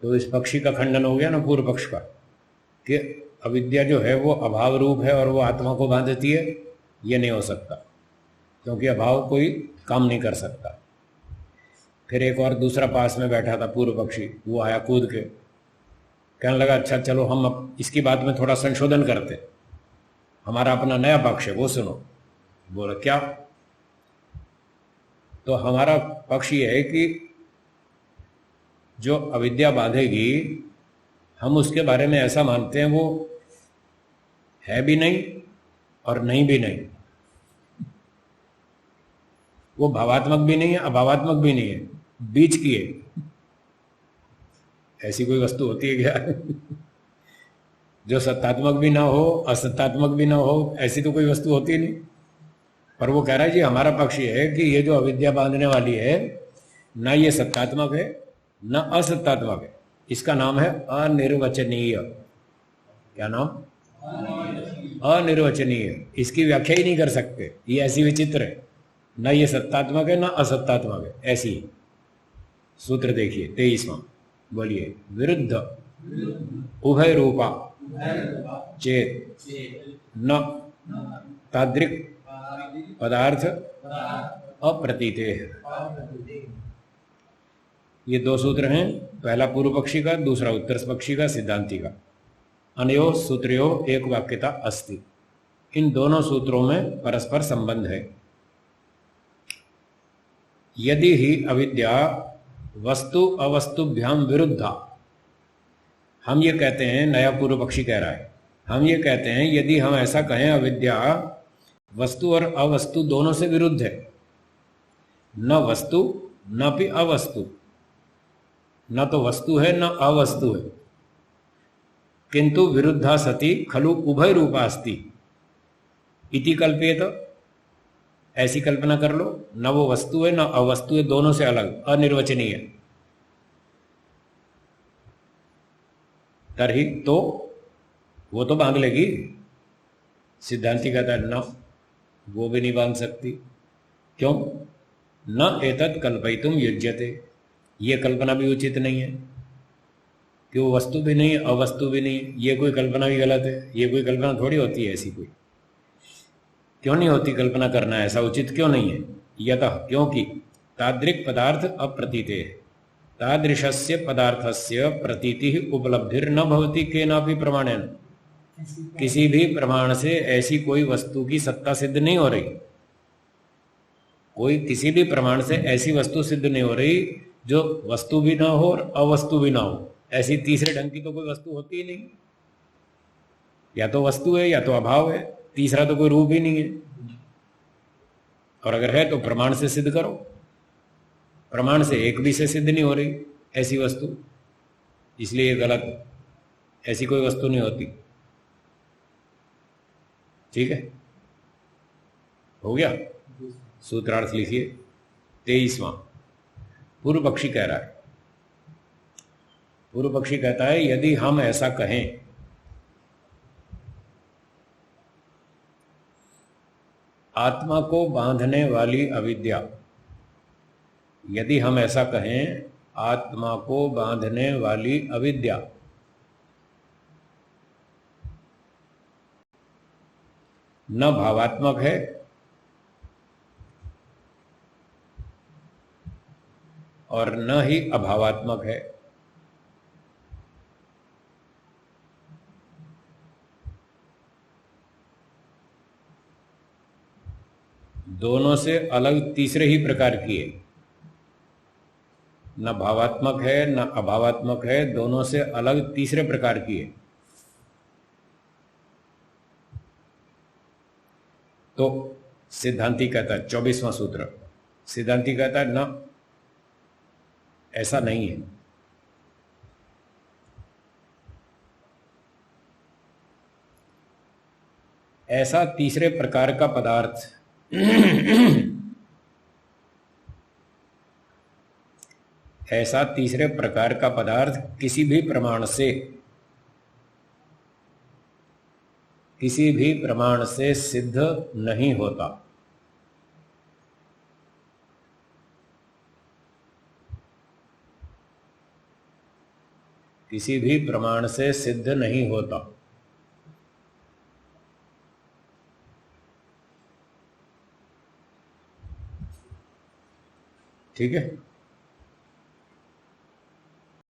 तो इस पक्षी का खंडन हो गया ना पूर्व पक्ष का, कि अविद्या जो है वो अभाव रूप है और वो आत्मा को बांधती है। ये नहीं हो सकता, क्योंकि अभाव कोई काम नहीं कर सकता। फिर एक और दूसरा पास में बैठा था पूर्व पक्षी, वो आया कूद के, कहने लगा अच्छा चलो हम अब इसकी बात में थोड़ा संशोधन करते, हमारा अपना नया पक्ष है वो सुनो। बोला क्या? तो हमारा पक्ष ये है कि जो अविद्या बांधेगी, हम उसके बारे में ऐसा मानते हैं वो है भी नहीं और नहीं भी नहीं, वो भावात्मक भी नहीं है अभावात्मक भी नहीं है, बीच की है। ऐसी कोई वस्तु होती है क्या जो सत्तात्मक भी ना हो असत्तात्मक भी ना हो? ऐसी तो कोई वस्तु होती नहीं। पर वो कह रहा है जी हमारा पक्ष ये है कि ये जो अविद्या बांधने वाली है, ना ये सत्तात्मक है न असत्तात्मक है, इसका नाम है अनिर्वचनीय। क्या नाम? अनिर्वचनीय। इसकी व्याख्या ही नहीं कर सकते, ये ऐसी विचित्र है, न ये सत्तात्मक है न असत्तात्मक है, ऐसी। सूत्र देखिए 23वां, बोलिए। विरुद्ध उभय रूपा चेत न तादृक पदार्थ अप्रतीते। ये दो सूत्र हैं, पहला पूर्व पक्षी का, दूसरा उत्तर पक्षी का, सिद्धांति का। अनयो सूत्रयो एक वाक्यता अस्ति। इन दोनों सूत्रों में परस्पर संबंध है। यदि ही अविद्या वस्तु अवस्तुभ्याम विरुद्धा, हम ये कहते हैं, नया पूर्व पक्षी कह रहा है, हम ये कहते हैं यदि हम ऐसा कहें अविद्या वस्तु और अवस्तु दोनों से विरुद्ध है, न वस्तु न भी अवस्तु, न तो वस्तु है न अवस्तु है, किंतु विरुद्धा सती खलु उभय रूपा अस्ति इति कल्पेत। ऐसी कल्पना कर लो, न वो वस्तु है न अवस्तु है, दोनों से अलग, अनिर्वचनीय है। तरही तो वो तो बांध लेगी। सिद्धांति कहता है न, वो भी नहीं बांध सकती। क्यों? न एतत् कल्पयितुम युज्यते, ये कल्पना भी उचित नहीं है कि वो वस्तु भी नहीं अवस्तु भी नहीं। ये कोई कल्पना भी गलत है, ये कोई कल्पना थोड़ी होती है ऐसी कोई। क्यों नहीं होती कल्पना करना? ऐसा उचित क्यों नहीं है? यतः, क्योंकि तादृक् पदार्थ अप्रतीते, तादृशस्य पदार्थस्य प्रतीति उपलब्धिर न भवति केनापि प्रमाणेन। किसी भी प्रमाण से ऐसी कोई वस्तु की सत्ता सिद्ध नहीं हो रही। कोई किसी भी प्रमाण से ऐसी वस्तु सिद्ध नहीं हो रही जो वस्तु भी ना हो और अवस्तु भी ना हो। ऐसी तीसरे ढंग की तो कोई वस्तु होती ही नहीं। या तो वस्तु है या तो अभाव है, तीसरा तो कोई रूप ही नहीं है। और अगर है तो प्रमाण से सिद्ध करो। प्रमाण से एक भी से सिद्ध नहीं हो रही ऐसी वस्तु, इसलिए ये गलत। ऐसी कोई वस्तु नहीं होती। ठीक है, हो गया। सूत्रार्थ लिखिए 23वां। पूर्व पक्षी कह रहा है, पूर्व पक्षी कहता है यदि हम ऐसा कहें, आत्मा को बांधने वाली अविद्या, यदि हम ऐसा कहें आत्मा को बांधने वाली अविद्या न भावात्मक है और न ही अभावात्मक है, दोनों से अलग तीसरे ही प्रकार की है। न भावात्मक है न अभावात्मक है, दोनों से अलग तीसरे प्रकार की है। तो सिद्धांति कहता है 24वां सूत्र, सिद्धांति कहता है न, ऐसा नहीं है। ऐसा तीसरे प्रकार का पदार्थ ऐसा तीसरे प्रकार का पदार्थ किसी भी प्रमाण से सिद्ध नहीं होता। किसी भी प्रमाण से सिद्ध नहीं होता। ठीक है।